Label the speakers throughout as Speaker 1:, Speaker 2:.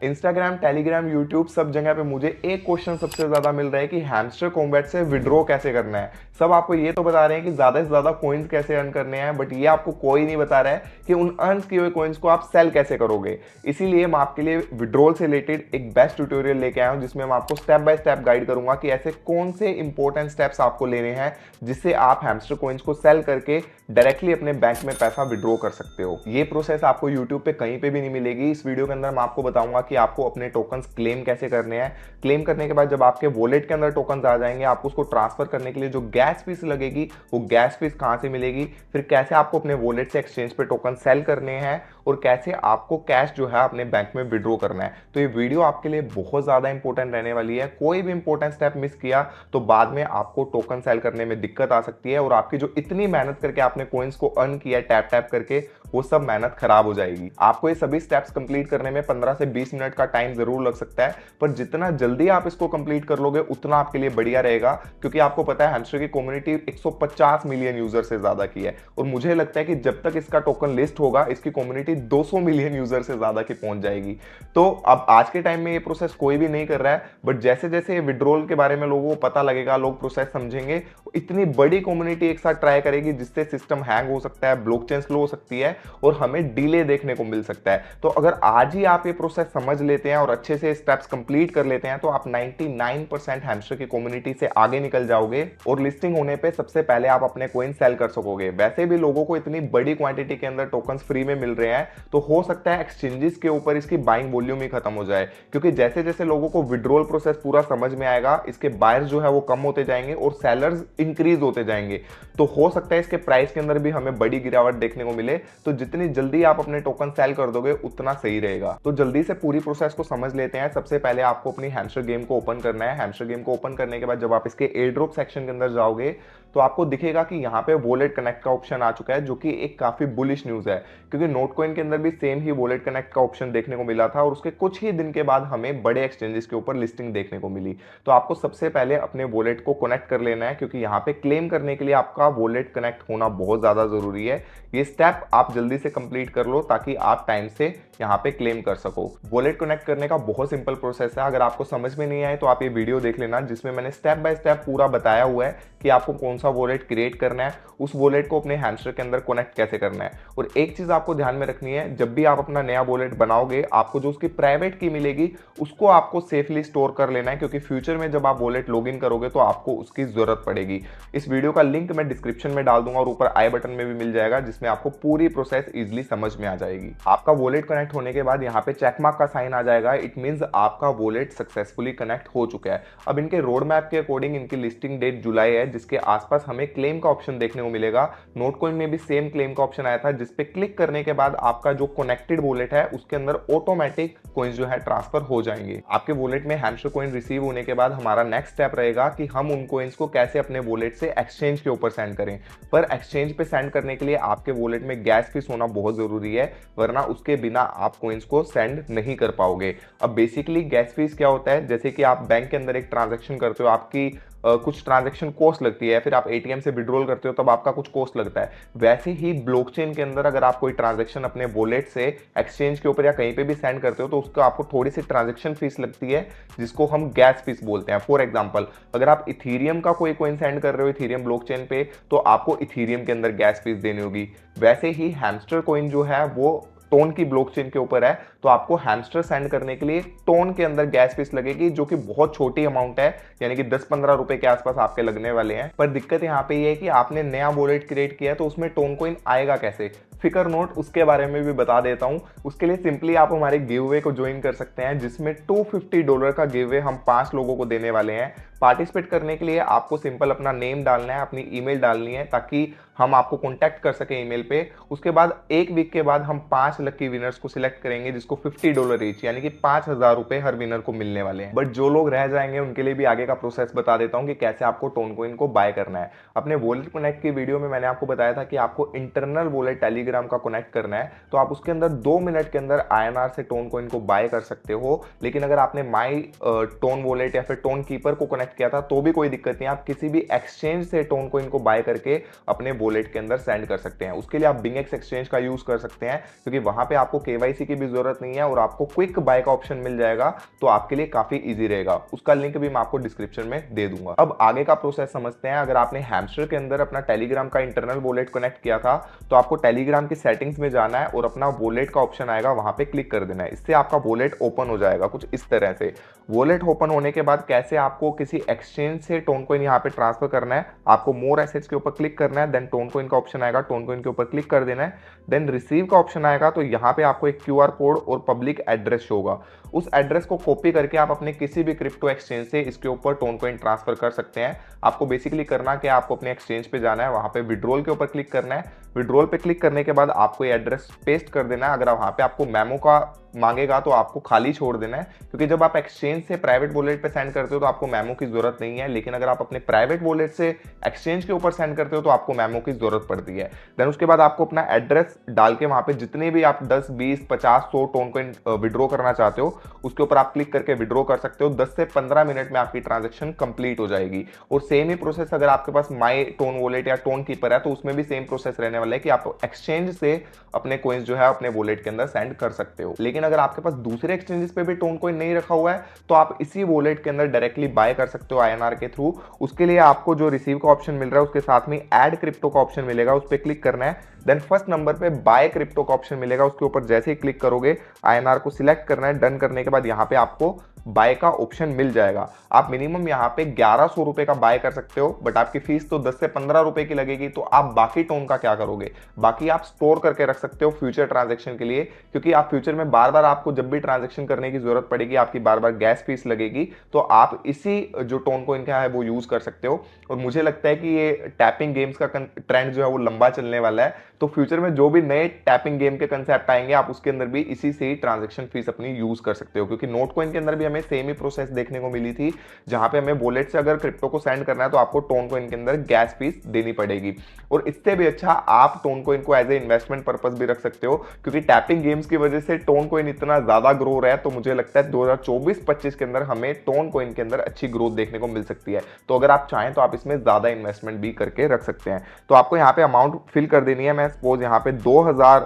Speaker 1: Instagram, Telegram, YouTube सब जगह पे मुझे एक क्वेश्चन सबसे ज्यादा मिल रहा है कि हैमस्टर कॉम्बैट से विड्रॉ कैसे करना है। सब आपको ये तो बता रहे हैं कि ज्यादा से ज्यादा कॉइन्स कैसे अर्न करने हैं, बट ये आपको कोई नहीं बता रहा है कि उन अर्न किए हुए कॉइन्स को आप सेल कैसे करोगे। इसीलिए मैं आपके लिए विड्रॉल से रिलेटेड एक बेस्ट ट्यूटोरियल लेके आया हूं, जिसमें मैं आपको स्टेप बाय स्टेप गाइड करूंगा कि ऐसे कौन से इंपॉर्टेंट स्टेप्स आपको लेने हैं जिससे आप हैमस्टर कॉइन्स को सेल करके डायरेक्टली अपने बैंक में पैसा विड्रॉ कर सकते हो। ये प्रोसेस आपको यूट्यूब पे कहीं पे भी नहीं मिलेगी। इस वीडियो के अंदर मैं आपको बताऊंगा कि आपको अपने टोकन्स क्लेम कैसे करने हैं। क्लेम करने के बाद जब आपके वॉलेट के अंदर टोकन्स आ जाएंगे, आपको उसको ट्रांसफर करने के लिए जो गैस फीस लगेगी, वो गैस फीस कहां से मिलेगी, फिर कैसे आपको अपने वॉलेट से एक्सचेंज पे टोकन सेल करने हैं और कैसे आपको कैश जो है अपने बैंक में विड्रॉ करना है। तो ये वीडियो आपके लिए बहुत ज्यादा इंपॉर्टेंट रहने वाली है। कोई भी इंपॉर्टेंट स्टेप मिस किया तो बाद में आपको टोकन सेल करने में दिक्कत आ सकती है और आपकी जो इतनी मेहनत करके आपने कॉइन्स को अर्न किया टैप टैप करके, वो सब मेहनत खराब हो जाएगी। आपको ये सभी स्टेप्स कंप्लीट करने में 15 से 20 मिनट का टाइम जरूर लग सकता है, पर जितना जल्दी आप इसको कंप्लीट कर लोगे उतना आपके लिए बढ़िया रहेगा, क्योंकि आपको पता है हैमस्टर की कम्युनिटी 150 मिलियन यूजर से ज्यादा की है और मुझे लगता है कि जब तक इसका टोकन लिस्ट होगा इसकी कम्युनिटी 200 मिलियन यूजर से ज्यादा की पहुंच जाएगी। तो अब आज के टाइम में ये प्रोसेस कोई भी नहीं कर रहा है, बट जैसे जैसे विड्रॉल के बारे में लोगों को पता लगेगा, लोग प्रोसेस समझेंगे, इतनी बड़ी कम्युनिटी एक साथ ट्राई करेगी जिससे सिस्टम हैंग हो सकता है, ब्लॉकचेन स्लो हो सकती है और हमें डिले देखने को मिल सकता है। तो अगर आज ही आप ये प्रोसेस समझ लेते हैं और अच्छे से स्टेप्स कंप्लीट कर लेते हैं तो आप 99% हैमस्टर की कम्युनिटी से आगे निकल जाओगे और लिस्टिंग होने पे सबसे पहले आप अपने कॉइन सेल कर सकोगे। वैसे भी लोगों को इतनी बड़ी क्वांटिटी के अंदर टोकन्स फ्री में मिल रहे हैं, तो हो सकता है एक्सचेंजेस के ऊपर इसकी बाइंग वॉल्यूम ही खत्म हो जाए, क्योंकि जैसे जैसे लोगों को विड्रॉल प्रोसेस पूरा समझ में आएगा, इसके बायर्स जो है वो कम होते जाएंगे और सेलर्स इंक्रीज होते जाएंगे। तो हो सकता है इसके प्राइस के अंदर भी हमें बड़ी गिरावट देखने को मिले। तो जितनी जल्दी आप अपने टोकन सेल कर दोगे उतना सही रहेगा। तो जल्दी से पूरी प्रोसेस को समझ लेते हैं। सबसे पहले आपको अपनी हैमस्टर गेम को ओपन करना है। हैमस्टर गेम को ओपन करने के बाद जब आप इसके एयर ड्रॉप सेक्शन के अंदर जाओगे तो आपको दिखेगा कि यहाँ पे वॉलेट कनेक्ट का ऑप्शन आ चुका है, जो कि एक काफी बुलिश न्यूज है, क्योंकि नोटकॉइन के अंदर भी सेम ही वॉलेट कनेक्ट का ऑप्शन देखने को मिला था और उसके कुछ ही दिन के बाद हमें बड़े एक्सचेंजेस के ऊपर लिस्टिंग देखने को मिली। तो आपको सबसे पहले अपने वॉलेट को कनेक्ट कर लेना है, क्योंकि यहाँ पे क्लेम करने के लिए आपका वॉलेट कनेक्ट होना बहुत ज्यादा जरूरी है। ये स्टेप आप जल्दी से कंप्लीट कर लो ताकि आप टाइम से यहाँ पे क्लेम कर सको। वॉलेट कनेक्ट करने का बहुत सिंपल प्रोसेस है। अगर आपको समझ में नहीं आए तो आप ये वीडियो देख लेना, जिसमें मैंने स्टेप बाय स्टेप पूरा बताया हुआ है कि आपको कौन सा वॉलेट क्रिएट करना है, उस वॉलेट को अपने हैमस्टर के अंदर कनेक्ट कैसे करना है। और एक चीज आपको ध्यान में रखनी है, जब भी आप अपना नया वॉलेट बनाओगे, आपको जो उसकी प्राइवेट की मिलेगी उसको आपको सेफली स्टोर कर लेना है, क्योंकि फ्यूचर में जब आप वॉलेट लॉगिन करोगे तो आपको उसकी जरूरत पड़ेगी। इस वीडियो का लिंक मैं डिस्क्रिप्शन में डाल दूंगा और ऊपर आई बटन में भी मिल जाएगा, जिसमें आपको पूरी प्रोसेस इजिली समझ में आ जाएगी। आपका वॉलेट कनेक्ट होने के बाद यहाँ पे चेकमार्क का साइन आ जाएगा। इट मींस आपका वॉलेट सक्सेसफुली कनेक्ट हो चुका है। अब इनके रोड मैप के अकॉर्डिंग इनकी लिस्टिंग डेट जुलाई है, जिसके आसपास हमें क्लेम का ऑप्शन देखने को मिलेगा। नोटकॉइन में भी सेम क्लेम का ऑप्शन आया था, जिसपे क्लिक करने के बाद आपका जो कनेक्टेड वॉलेट है उसके अंदर ऑटोमेटिक कॉइन्स जो है ट्रांसफर हो जाएंगे। आपके वॉलेट में हैमस्टर कॉइन रिसीव होने के बाद हमारा नेक्स्ट स्टेप रहेगा कि हम उन कॉइन्स को कैसे अपने वॉलेट से एक्सचेंज के ऊपर सेंड करें। पर एक्सचेंज पे सेंड करने के लिए आपके वॉलेट में गैस फीस होना बहुत जरूरी है, वरना उसके बिना आप कॉइन्स को सेंड नहीं कर पाओगे। अब बेसिकली गैस फीस क्या होता है, जैसे कि आप बैंक के अंदर एक ट्रांजैक्शन करते हो, आपकी कुछ ट्रांजैक्शन कॉस्ट लगती है, फिर आप एटीएम से विड्रॉल करते हो तब आपका कुछ कॉस्ट लगता है। वैसे ही ब्लॉकचेन के अंदर अगर आप कोई ट्रांजैक्शन अपने वॉलेट से एक्सचेंज के ऊपर या कहीं पे भी सेंड करते हो तो उसका आपको थोड़ी सी ट्रांजैक्शन फीस लगती है, जिसको हम गैस फीस बोलते हैं। फॉर एग्जांपल, अगर आप इथीरियम का कोई कॉइन सेंड कर रहे हो इथीरियम ब्लॉकचेन पे, तो आपको इथीरियम के अंदर गैस फीस देनी होगी। वैसे ही हैमस्टर कॉइन जो है वो टोन की ब्लॉकचेन के ऊपर है, तो आपको हैमस्टर सेंड करने के लिए टोन के अंदर गैस फीस लगेगी, जो कि बहुत छोटी अमाउंट है, यानी कि 10-15 रुपए के आसपास आपके लगने वाले हैं। पर दिक्कत यहाँ पे ये है कि आपने नया वॉलेट क्रिएट किया तो उसमें टोन कॉइन आएगा कैसे, फिकर नोट, उसके बारे में भी बता देता हूं। उसके लिए सिंपली आप हमारे गिवअवे को ज्वाइन कर सकते हैं, जिसमें $250 का गिवअवे हम 5 लोगों को देने वाले हैं। पार्टिसिपेट करने के लिए आपको सिंपल अपना नेम डालना है, अपनी ईमेल डालनी है, ताकि हम आपको कांटेक्ट कर सके ईमेल पे। उसके बाद एक वीक के बाद हम 5 लकी विनर्स को सिलेक्ट करेंगे, जिसको $50 ईच, यानी कि 5,000 रुपए हर विनर को मिलने वाले हैं। बट जो लोग रह जाएंगे उनके लिए भी आगे का प्रोसेस बता देता हूं कि कैसे आपको टोन कॉइन को बाय करना है। अपने वॉलेट कनेक्ट की वीडियो में मैंने आपको बताया था कि आपको इंटरनल वॉलेट टेलीग्राम का कनेक्ट करना है, तो आप उसके अंदर 2 मिनट के अंदर INR से टोन कॉइन को बाय कर सकते हो। लेकिन अगर आपने माई टोन वॉलेट या फिर टोन कीपर को कनेक्ट किया था तो भी कोई दिक्कत नहीं, आप किसी भी एक्सचेंज से टोन कॉइन को बाय करके अपने वॉलेट के अंदर सेंड कर सकते हैं। उसके लिए आप बिंगेक्स एक्सचेंज का यूज कर सकते हैं, क्योंकि वहां पे आपको KYC की भी जरूरत नहीं है और आपको क्विक बाय का ऑप्शन मिल जाएगा, तो आपके लिए काफी इजी रहेगा। उसका लिंक भी मैं आपको डिस्क्रिप्शन में दे दूंगा। अब आगे का प्रोसेस समझते हैं। अगर आपने हैमस्टर के अंदर अपना टेलीग्राम का इंटरनल वॉलेट कनेक्ट किया था, तो आपको टेलीग्राम की सेटिंग्स में जाना है और अपना वॉलेट का ऑप्शन आएगा, वहां पे क्लिक कर देना है। इससे आपका वॉलेट ओपन हो जाएगा कुछ इस तरह से। वॉलेट ओपन होने के बाद कैसे आपको किसी एक्सचेंज से टोन कॉइन यहाँ पे ट्रांसफर करना है, आपको मोर एसेट्स के ऊपर क्लिक करना है, देन टोन कॉइन का ऑप्शन आएगा, टोन कॉइन के ऊपर क्लिक कर देना है, देन रिसीव का ऑप्शन आएगा। तो यहाँ पे आपको एक क्यूआर कोड और पब्लिक एड्रेस होगा, उस एड्रेस को कॉपी करके आप अपने किसी भी क्रिप्टो एक्सचेंज से इसके ऊपर टोन कॉइन ट्रांसफर कर सकते हैं। आपको बेसिकली करना कि आपको अपने एक्सचेंज पे जाना है, वहां पे विड्रॉल के ऊपर क्लिक करना है। विड्रॉल पे क्लिक करने के बाद आपको ये एड्रेस पेस्ट कर देना है। अगर वहां पे आपको मेमो का मांगेगा तो आपको खाली छोड़ देना है, क्योंकि जब आप एक्सचेंज से प्राइवेट वॉलेट पे सेंड करते हो तो आपको मेमो की जरूरत नहीं है, लेकिन अगर आप अपने प्राइवेट वॉलेट से एक्सचेंज के ऊपर सेंड करते हो तो आपको मेमो की जरूरत पड़ती है। देन उसके बाद आपको अपना एड्रेस डाल के वहां पे जितने भी आप 10, 20, 50, 100 टोन कॉइन विड्रॉ करना चाहते हो उसके ऊपर आप क्लिक करके विड्रॉ कर सकते हो। 10 से 15 मिनट में आपकी ट्रांजेक्शन कंप्लीट हो जाएगी। और सेम ही प्रोसेस अगर आपके पास माई टोन वॉलेट या टोन कीपर है तो उसमें भी सेम प्रोसेस रहने वाला है कि आप एक्सचेंज से अपने कॉइन्स जो है अपने वॉलेट के अंदर सेंड कर सकते हो। लेकिन अगर आपके पास दूसरे एक्सचेंजेस पे भी टोन कॉइन नहीं रखा हुआ है तो आप इसी वॉलेट के अंदर डायरेक्टली बाय कर सकते हो आईएनआर के थ्रू। उसके लिए आपको जो रिसीव का ऑप्शन मिल रहा है उसके साथ में ऐड क्रिप्टो का ऑप्शन मिलेगा, उस पर क्लिक करना है। देन फर्स्ट नंबर पे बाय क्रिप्टो का ऑप्शन मिलेगा, उसके ऊपर जैसे ही क्लिक करोगे आईएनआर को सिलेक्ट करना है। डन करने के बाद यहाँ पे आपको बाय का ऑप्शन मिल जाएगा। आप मिनिमम यहाँ पे 1100 रुपए का बाय कर सकते हो, बट आपकी फीस तो 10 से 15 रुपए की लगेगी। तो आप बाकी टोन का क्या करोगे? बाकी आप स्टोर करके रख सकते हो फ्यूचर ट्रांजैक्शन के लिए, क्योंकि आप फ्यूचर में बार बार आपको जब भी ट्रांजैक्शन करने की जरूरत पड़ेगी, आपकी बार बार गैस फीस लगेगी, तो आप इसी जो टोन कॉइन का है वो यूज कर सकते हो। और मुझे लगता है कि ये टैपिंग गेम्स का ट्रेंड जो है वो लंबा चलने वाला है, तो फ्यूचर में जो भी नए टैपिंग गेम के कंसेप्ट आएंगे आप उसके अंदर भी इसी से ही ट्रांजैक्शन फीस अपनी यूज कर सकते हो। क्योंकि नोट कॉइन के अंदर भी हमें सेम ही प्रोसेस देखने को मिली थी, जहां पे हमें वॉलेट से अगर क्रिप्टो को सेंड करना है तो आपको टोन कॉइन के अंदर गैस फीस देनी पड़ेगी। और इससे भी अच्छा आप टोन कॉइन को एज ए इन्वेस्टमेंट पर्पस भी रख सकते हो, क्योंकि टैपिंग गेम्स की वजह से टोन कॉइन इतना ज्यादा ग्रो रहा है। तो मुझे लगता है 2024-25 के अंदर हमें टोन कॉइन के अंदर अच्छी ग्रोथ देखने को मिल सकती है। तो अगर आप चाहें तो आप इसमें ज्यादा इन्वेस्टमेंट भी करके रख सकते हैं। तो आपको यहाँ पे अमाउंट फिल कर देनी है। मैं सपोज यहाँ पे 2000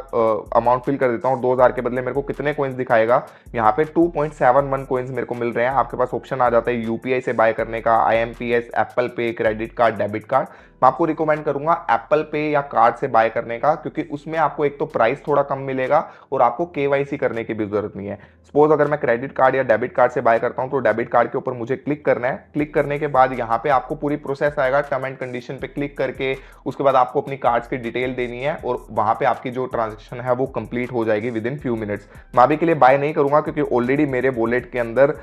Speaker 1: अमाउंट फिल कर देता हूँ। 2000 के बदले मेरे को कितने कॉइन्स दिखाएगा? यहाँ पे 2.71 कॉइन्स मेरे को मिल रहे हैं। आपके पास ऑप्शन आ जाता है यूपीआई से बाय करने का, आईएमपीएस, एप्पल पे, क्रेडिट कार्ड, डेबिट कार्ड। मैं आपको रिकमेंड करूंगा एप्पल पे या कार्ड से बाय करने का, क्योंकि उसमें आपको एक तो प्राइस थोड़ा कम मिलेगा और आपको केवाईसी करने की भी जरूरत नहीं है। सपोज अगर मैं क्रेडिट कार्ड या डेबिट कार्ड से बाय करता हूं तो डेबिट कार्ड के ऊपर मुझे क्लिक करना है। क्लिक करने के बाद यहाँ पे आपको पूरी प्रोसेस आएगा, टर्म एंड कंडीशन पे क्लिक करके उसके बाद आपको अपनी कार्ड्स की डिटेल देनी है और वहां पे आपकी जो ट्रांजेक्शन है वो कंप्लीट हो जाएगी विद इन फ्यू मिनट्स। मैं अभी के लिए बाय नहीं करूंगा क्योंकि ऑलरेडी मेरे वॉलेट के अंदर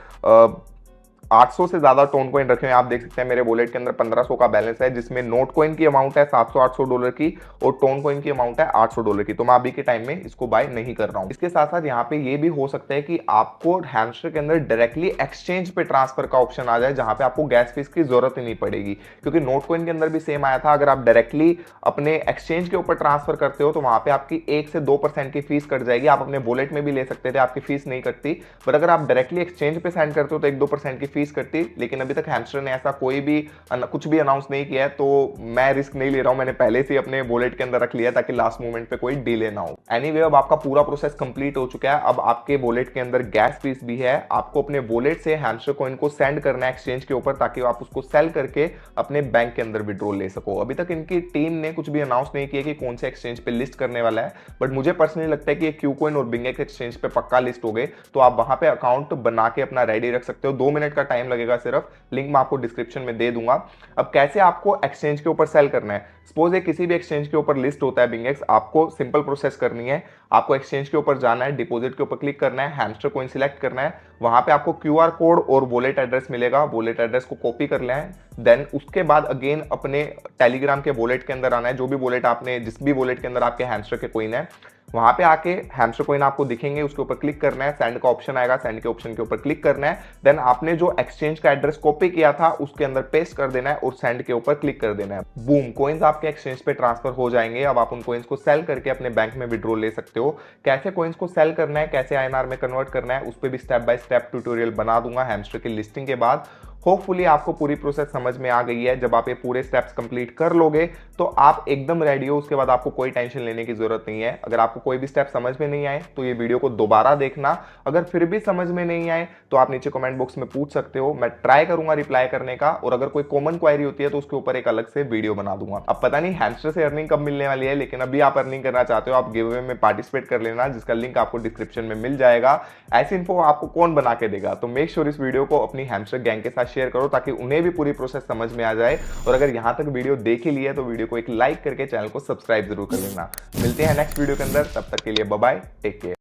Speaker 1: 800 से ज्यादा टोन कॉइन रखे हैं। आप देख सकते हैं मेरे वॉलेट के अंदर 1500 का बैलेंस है, जिसमें नोट कॉइन की अमाउंट है $700-800 की और टोन कॉइन की अमाउंट है $800 की। तो मैं अभी के टाइम में इसको बाय नहीं कर रहा हूं। इसके साथ साथ यहाँ पे ये भी हो सकता है कि आपको हैमस्टर के अंदर डायरेक्टली एक्सचेंज पे ट्रांसफर का ऑप्शन आ जाए, जहां पे आपको गैस फीस की जरूरत ही नहीं पड़ेगी। क्योंकि नोट कॉइन के अंदर भी सेम आया था, अगर आप डायरेक्टली अपने एक्सचेंज के ऊपर ट्रांसफर करते हो तो वहां पे आपकी 1 से 2% की फीस कट जाएगी। आप अपने वॉलेट में भी ले सकते थे, आपकी फीस नहीं कटती। बट अगर आप डायरेक्टली एक्सचेंज पे सेंड करते हो तो 1-2% की फीस कटती। लेकिन अभी तक हैमस्टर ने ऐसा कुछ भी अनाउंस नहीं किया है, तो मैं रिस्क नहीं ले रहा हूं। मैंने पहले से अपने वॉलेट के अंदर रख लिया ताकि लास्ट मोमेंट पे कोई डिले ना हो। एनीवे, अब आपका पूरा प्रोसेस कंप्लीट हो चुका है। अब आपके वॉलेट के अंदर गैस फीस भी है। आपको अपने वॉलेट से हैमस्टर कॉइन को सेंड करना है एक्सचेंज के ऊपर, ताकि आप उसको सेल करके अपने बैंक के अंदर विड्रॉल ले सको। अभी तक इनकी टीम ने कुछ भी अनाउंस नहीं किया कि कौन से एक्सचेंज पे लिस्ट करने वाला है, बट मुझे पर्सनली लगता है कि क्यूकॉइन और बिंगेक्स एक्सचेंज पे पक्का लिस्ट हो गए। तो आप वहां पे अकाउंट बना के अपना रेडी रख सकते हो। 2 मिनट का टाइम लगेगा सिर्फ, लिंक मैं आपको डिस्क्रिप्शन में दे दूंगा। अब कैसे आपको एक्सचेंज के ऊपर सेल करना है? सपोज किसी भी एक्सचेंज के ऊपर लिस्ट होता है बिंगेक्स, आपको सिंपल प्रोसेस करनी है। आपको एक्सचेंज के ऊपर जाना है, डिपॉजिट के ऊपर क्लिक करना है, हैमस्टर कॉइन सिलेक्ट करना है। वहां पे आपको क्यूआर कोड और वॉलेट एड्रेस मिलेगा, वॉलेट एड्रेस को कॉपी कर लेना है। देन उसके बाद अगेन अपने टेलीग्राम के वॉलेट के अंदर आना है। जो भी वॉलेट आपने, जिस भी वॉलेट के अंदर आपके हैमस्टर के कॉइन है, वहां पे आके हैमस्टर कॉइन आपको दिखेंगे, उसके ऊपर क्लिक करना है। सेंड का ऑप्शन आएगा, सेंड के ऑप्शन के ऊपर क्लिक करना है। देन आपने जो एक्सचेंज का एड्रेस कॉपी किया था उसके अंदर पेस्ट कर देना है और सेंड के ऊपर क्लिक कर देना है। बूम, कॉइन्स आपके एक्सचेंज पे ट्रांसफर हो जाएंगे। अब आप उन कॉइन्स को सेल करके अपने बैंक में विड्रॉ ले सकते हो। कैसे कॉइन्स को सेल करना है, कैसे आईएनआर में कन्वर्ट करना है, उस पर भी स्टेप बाय स्टेप ट्यूटोरियल बना दूंगा हैमस्टर की लिस्टिंग के बाद। होपफुली आपको पूरी प्रोसेस समझ में आ गई है। जब आप ये पूरे स्टेप्स कंप्लीट कर लोगे तो आप एकदम रेडी हो, उसके बाद आपको कोई टेंशन लेने की जरूरत नहीं है। अगर आपको कोई भी स्टेप समझ में नहीं आए तो ये वीडियो को दोबारा देखना, अगर फिर भी समझ में नहीं आए तो आप नीचे कमेंट बॉक्स में पूछ सकते हो, मैं ट्राई करूंगा रिप्लाई करने का, और अगर कोई कॉमन क्वेरी होती है तो उसके ऊपर एक अलग से वीडियो बना दूंगा। अब पता नहीं हैमस्टर से अर्निंग कब मिलने वाली है, लेकिन अभी आप अर्निंग करना चाहते हो आप गिव अवे में पार्टिसिपेट कर लेना, जिसका लिंक आपको डिस्क्रिप्शन में मिल जाएगा। ऐसी इन्फो आपको कौन बना के देगा, तो मेक श्योर इस वीडियो को अपनी हैमस्टर गैंग के साथ शेयर करो ताकि उन्हें भी पूरी प्रोसेस समझ में आ जाए। और अगर यहां तक वीडियो देख ही ली है तो वीडियो को एक लाइक करके चैनल को सब्सक्राइब जरूर कर लेना। मिलते हैं नेक्स्ट वीडियो के अंदर, तब तक के लिए बाय बाय, टेक केयर।